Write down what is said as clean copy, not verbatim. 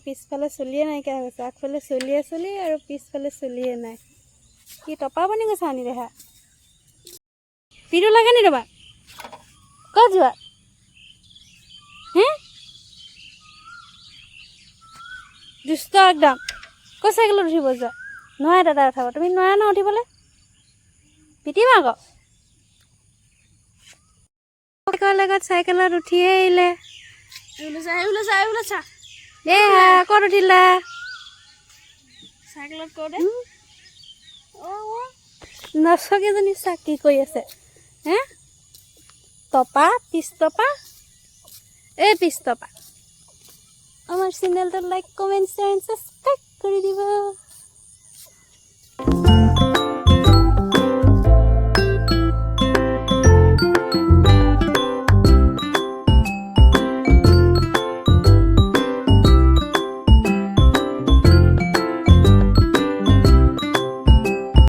পিছফালে চলিয়ে নাইকিয়া হৈছে আগফালে চলিয়ে চলি আৰু পিছফালে চলিয়ে নাই কি টপা বনি গৈছে আনি দেখা পিৰু লাগে নি তোমাক ক'ত যোৱা হে দুষ্ট একদম ক'ত চাইকেলত উঠিব যোৱা নোৱাৰে দাদা উঠাব তুমি নোৱাৰা ন উঠিবলৈ পিটিবা আকৌ লগত চাইকেলত উঠিয়ে আহিলে ক'ত উঠিলা চাইকেলত ক'ত নচকেইজনী চা কি কৰি আছে হে টপা পিছ টপা এই পিছ টপা আমাৰ চেনেলটো like comment share and subscribe কৰি দিব